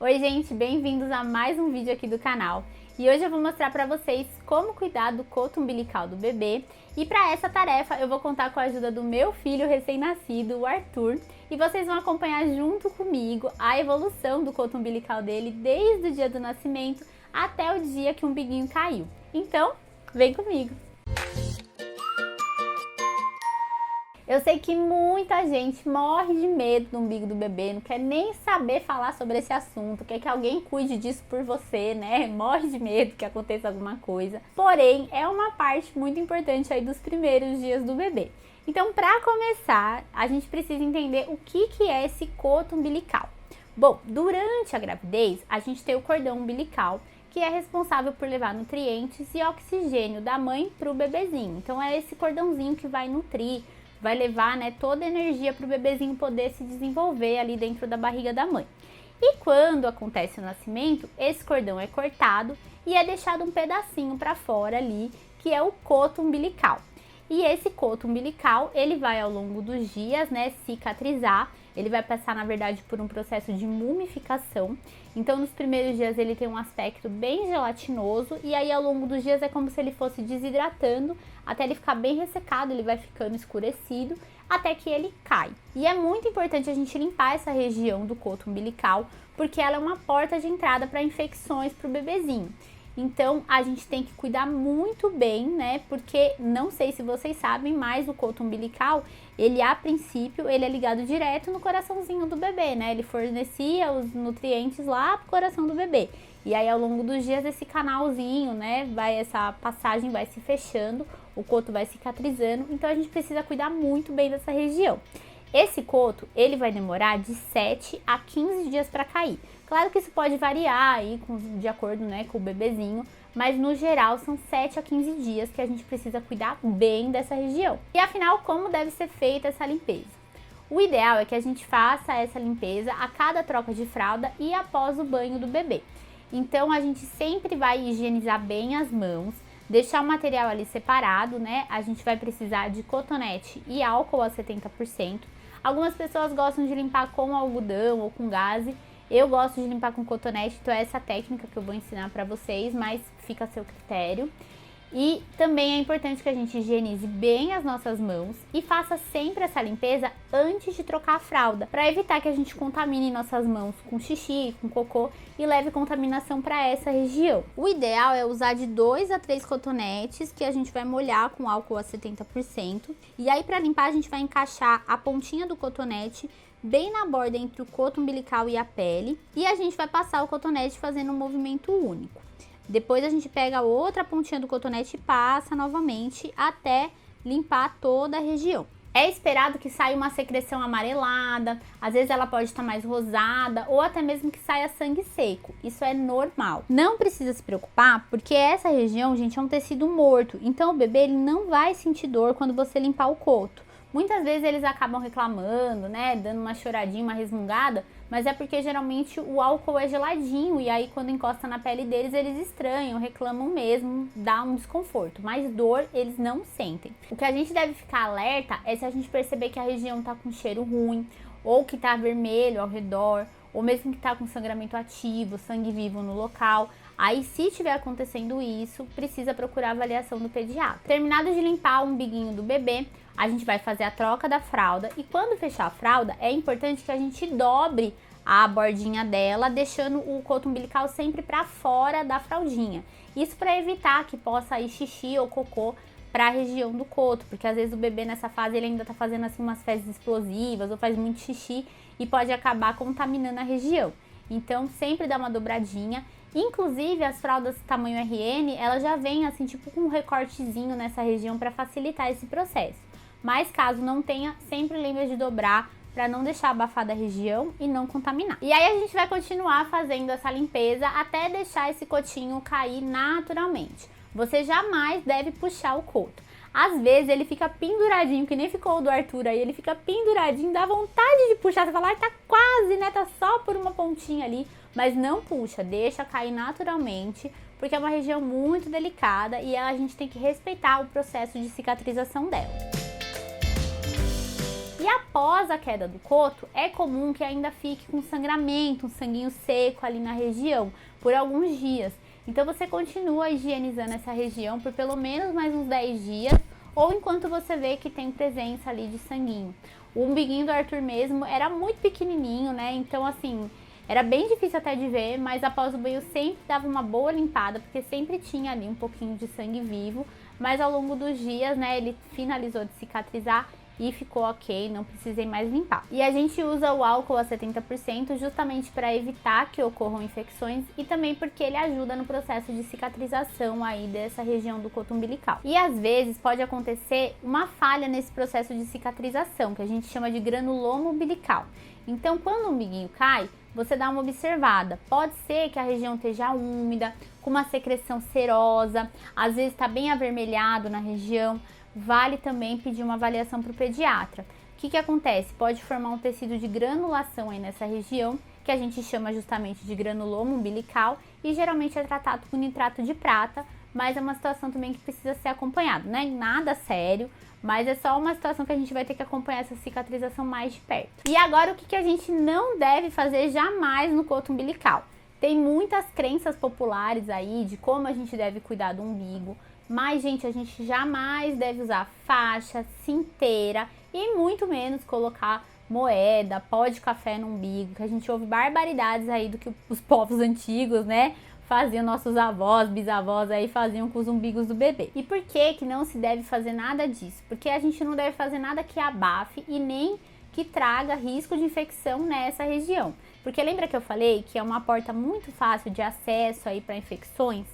Oi gente, bem-vindos a mais um vídeo aqui do canal. E hoje eu vou mostrar pra vocês como cuidar do coto umbilical do bebê. E para essa tarefa eu vou contar com a ajuda do meu filho recém-nascido, o Arthur. E vocês vão acompanhar junto comigo a evolução do coto umbilical dele desde o dia do nascimento até o dia que o umbiguinho caiu. Então, vem comigo! Eu sei que muita gente morre de medo do umbigo do bebê, não quer nem saber falar sobre esse assunto, quer que alguém cuide disso por você, né? Morre de medo que aconteça alguma coisa. Porém, é uma parte muito importante aí dos primeiros dias do bebê. Então, para começar, a gente precisa entender o que é esse coto umbilical. Bom, durante a gravidez, a gente tem o cordão umbilical, que é responsável por levar nutrientes e oxigênio da mãe para o bebezinho. Então, é esse cordãozinho que vai nutrir, vai levar, né, toda a energia para o bebezinho poder se desenvolver ali dentro da barriga da mãe. E quando acontece o nascimento, esse cordão é cortado e é deixado um pedacinho para fora ali, que é o coto umbilical. E esse coto umbilical, ele vai ao longo dos dias, né, cicatrizar. Ele vai passar, na verdade, por um processo de mumificação. Então, nos primeiros dias ele tem um aspecto bem gelatinoso e aí ao longo dos dias é como se ele fosse desidratando até ele ficar bem ressecado, ele vai ficando escurecido até que ele cai. E é muito importante a gente limpar essa região do coto umbilical porque ela é uma porta de entrada para infecções para o bebezinho. Então, a gente tem que cuidar muito bem, né? Porque, não sei se vocês sabem, mas o coto umbilical, ele a princípio, ele é ligado direto no coraçãozinho do bebê, né? Ele fornecia os nutrientes lá pro coração do bebê. E aí, ao longo dos dias, esse canalzinho, né? Essa passagem vai se fechando, o coto vai cicatrizando. Então, a gente precisa cuidar muito bem dessa região. Esse coto, ele vai demorar de 7 a 15 dias para cair. Claro que isso pode variar aí de acordo, né, com o bebezinho, mas no geral são 7 a 15 dias que a gente precisa cuidar bem dessa região. E afinal, como deve ser feita essa limpeza? O ideal é que a gente faça essa limpeza a cada troca de fralda e após o banho do bebê. Então a gente sempre vai higienizar bem as mãos, deixar o material ali separado, né? A gente vai precisar de cotonete e álcool a 70%. Algumas pessoas gostam de limpar com algodão ou com gaze. Eu gosto de limpar com cotonete, então é essa técnica que eu vou ensinar para vocês, mas fica a seu critério. E também é importante que a gente higienize bem as nossas mãos e faça sempre essa limpeza antes de trocar a fralda, para evitar que a gente contamine nossas mãos com xixi, com cocô e leve contaminação para essa região. O ideal é usar de 2 a 3 cotonetes que a gente vai molhar com álcool a 70%. E aí para limpar a gente vai encaixar a pontinha do cotonete bem na borda entre o coto umbilical e a pele e a gente vai passar o cotonete fazendo um movimento único. Depois a gente pega a outra pontinha do cotonete e passa novamente até limpar toda a região. É esperado que saia uma secreção amarelada, às vezes ela pode estar mais rosada ou até mesmo que saia sangue seco. Isso é normal. Não precisa se preocupar porque essa região, gente, é um tecido morto. Então o bebê ele não vai sentir dor quando você limpar o coto. Muitas vezes eles acabam reclamando, né, dando uma choradinha, uma resmungada, mas é porque geralmente o álcool é geladinho e aí quando encosta na pele deles eles estranham, reclamam mesmo, dá um desconforto, mas dor eles não sentem. O que a gente deve ficar alerta é se a gente perceber que a região tá com cheiro ruim, ou que tá vermelho ao redor, ou mesmo que tá com sangramento ativo, sangue vivo no local. Aí, se estiver acontecendo isso, precisa procurar a avaliação do pediatra. Terminado de limpar o umbiguinho do bebê, a gente vai fazer a troca da fralda e quando fechar a fralda, é importante que a gente dobre a bordinha dela, deixando o coto umbilical sempre para fora da fraldinha. Isso para evitar que possa ir xixi ou cocô para a região do coto, porque às vezes o bebê nessa fase ele ainda tá fazendo assim umas fezes explosivas ou faz muito xixi e pode acabar contaminando a região. Então sempre dá uma dobradinha. Inclusive as fraldas tamanho RN, elas já vêm assim tipo com um recortezinho nessa região para facilitar esse processo. Mas caso não tenha, sempre lembre de dobrar para não deixar abafada a região e não contaminar. E aí a gente vai continuar fazendo essa limpeza até deixar esse cotinho cair naturalmente. Você jamais deve puxar o coto. Às vezes ele fica penduradinho, que nem ficou o do Arthur aí, ele fica penduradinho, dá vontade de puxar, você fala, ai, tá quase, né, tá só por uma pontinha ali, mas não puxa, deixa cair naturalmente, porque é uma região muito delicada e a gente tem que respeitar o processo de cicatrização dela. E após a queda do coto, é comum que ainda fique com sangramento, um sanguinho seco ali na região, por alguns dias. Então você continua higienizando essa região por pelo menos mais uns 10 dias, ou enquanto você vê que tem presença ali de sanguinho. O umbiguinho do Arthur mesmo era muito pequenininho, né? Então assim, era bem difícil até de ver, mas após o banho sempre dava uma boa limpada, porque sempre tinha ali um pouquinho de sangue vivo. Mas ao longo dos dias, né, ele finalizou de cicatrizar e ficou ok, não precisei mais limpar. E a gente usa o álcool a 70% justamente para evitar que ocorram infecções e também porque ele ajuda no processo de cicatrização aí dessa região do coto umbilical. E às vezes pode acontecer uma falha nesse processo de cicatrização, que a gente chama de granuloma umbilical. Então, quando o umbiguinho cai, você dá uma observada. Pode ser que a região esteja úmida, com uma secreção serosa, às vezes está bem avermelhado na região. Vale também pedir uma avaliação para o pediatra. O que acontece? Pode formar um tecido de granulação aí nessa região, que a gente chama justamente de granuloma umbilical, e geralmente é tratado com nitrato de prata, mas é uma situação também que precisa ser acompanhada, não é nada sério, mas é só uma situação que a gente vai ter que acompanhar essa cicatrização mais de perto. E agora, o que a gente não deve fazer jamais no coto umbilical? Tem muitas crenças populares aí de como a gente deve cuidar do umbigo, mas, gente, a gente jamais deve usar faixa, cinteira e muito menos colocar moeda, pó de café no umbigo, que a gente ouve barbaridades aí do que os povos antigos, né, faziam, nossos avós, bisavós aí faziam com os umbigos do bebê. E por que não se deve fazer nada disso? Porque a gente não deve fazer nada que abafe e nem que traga risco de infecção nessa região. Porque lembra que eu falei que é uma porta muito fácil de acesso aí para infecções?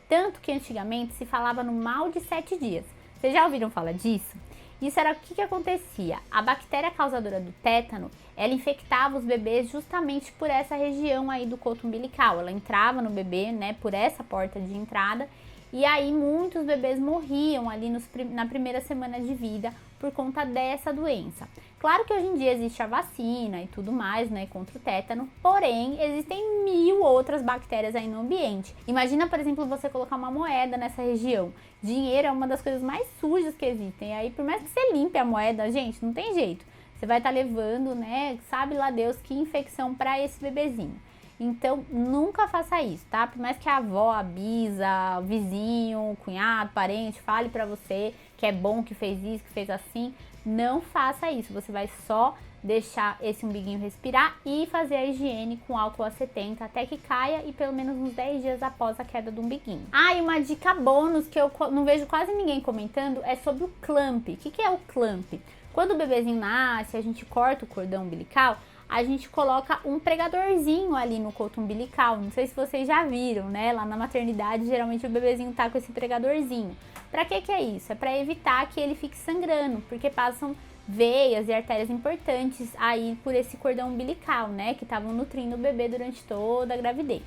Tanto que antigamente se falava no mal de 7 dias. Vocês já ouviram falar disso? Isso era o que acontecia. A bactéria causadora do tétano, ela infectava os bebês justamente por essa região aí do coto umbilical. Ela entrava no bebê, né, por essa porta de entrada, e aí muitos bebês morriam ali na primeira semana de vida por conta dessa doença. Claro que hoje em dia existe a vacina e tudo mais, né, contra o tétano, porém existem 1000 outras bactérias aí no ambiente. Imagina, por exemplo, você colocar uma moeda nessa região. Dinheiro é uma das coisas mais sujas que existem. Aí, por mais que você limpe a moeda, gente, não tem jeito. Você vai estar levando, né, sabe lá Deus que infecção para esse bebezinho. Então, nunca faça isso, tá? Por mais que a avó, a bisa, o vizinho, o cunhado, parente fale pra você que é bom, que fez isso, que fez assim, não faça isso. Você vai só deixar esse umbiguinho respirar e fazer a higiene com álcool a 70 até que caia e pelo menos uns 10 dias após a queda do umbiguinho. Ah, e uma dica bônus que eu não vejo quase ninguém comentando é sobre o clamp. O que é o clamp? Quando o bebezinho nasce, a gente corta o cordão umbilical, a gente coloca um pregadorzinho ali no coto umbilical. Não sei se vocês já viram, né? Lá na maternidade, geralmente o bebezinho tá com esse pregadorzinho. Pra que é isso? É pra evitar que ele fique sangrando, porque passam veias e artérias importantes aí por esse cordão umbilical, né? Que estavam nutrindo o bebê durante toda a gravidez.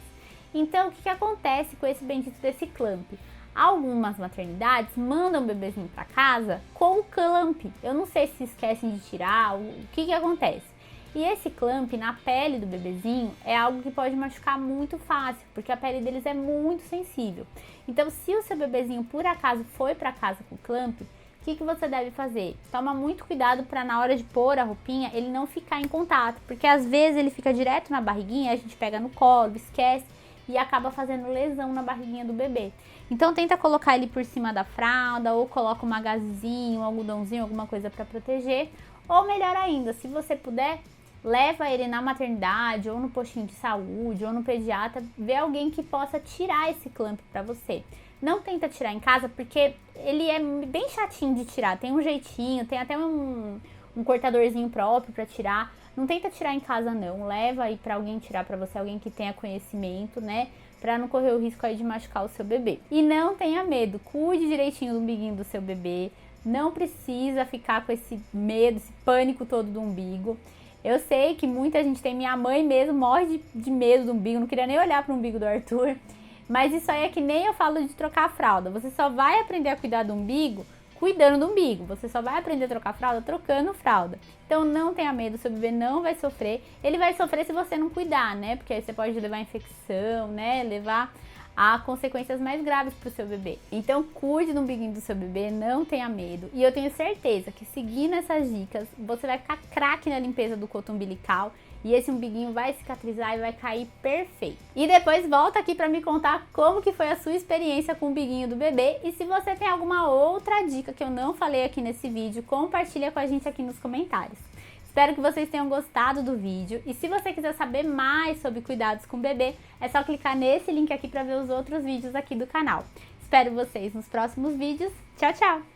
Então, o que acontece com esse bendito desse clamp? Algumas maternidades mandam o bebezinho pra casa com o clamp. Eu não sei se esquecem de tirar, o que acontece. E esse clamp na pele do bebezinho é algo que pode machucar muito fácil, porque a pele deles é muito sensível. Então, se o seu bebezinho por acaso foi para casa com clamp, o que você deve fazer? Toma muito cuidado para na hora de pôr a roupinha ele não ficar em contato, porque às vezes ele fica direto na barriguinha, a gente pega no colo, esquece e acaba fazendo lesão na barriguinha do bebê. Então tenta colocar ele por cima da fralda ou coloca um magazinho, um algodãozinho, alguma coisa para proteger. Ou melhor ainda, se você puder, leva ele na maternidade, ou no postinho de saúde, ou no pediatra, vê alguém que possa tirar esse clamp pra você. Não tenta tirar em casa, porque ele é bem chatinho de tirar, tem um jeitinho, tem até um cortadorzinho próprio pra tirar. Não tenta tirar em casa não, leva aí pra alguém tirar pra você, alguém que tenha conhecimento, né? Pra não correr o risco aí de machucar o seu bebê. E não tenha medo, cuide direitinho do umbiguinho do seu bebê, não precisa ficar com esse medo, esse pânico todo do umbigo. Eu sei que muita gente tem, minha mãe mesmo morre de medo do umbigo, não queria nem olhar para o umbigo do Arthur. Mas isso aí é que nem eu falo de trocar a fralda. Você só vai aprender a cuidar do umbigo cuidando do umbigo. Você só vai aprender a trocar fralda trocando fralda. Então não tenha medo, seu bebê não vai sofrer. Ele vai sofrer se você não cuidar, né? Porque aí você pode levar infecção, né? Levar a consequências mais graves para o seu bebê. Então cuide do umbiguinho do seu bebê, não tenha medo. E eu tenho certeza que seguindo essas dicas, você vai ficar craque na limpeza do coto umbilical e esse umbiguinho vai cicatrizar e vai cair perfeito. E depois volta aqui para me contar como que foi a sua experiência com o umbiguinho do bebê e se você tem alguma outra dica que eu não falei aqui nesse vídeo, compartilha com a gente aqui nos comentários. Espero que vocês tenham gostado do vídeo e se você quiser saber mais sobre cuidados com o bebê, é só clicar nesse link aqui para ver os outros vídeos aqui do canal. Espero vocês nos próximos vídeos. Tchau, tchau!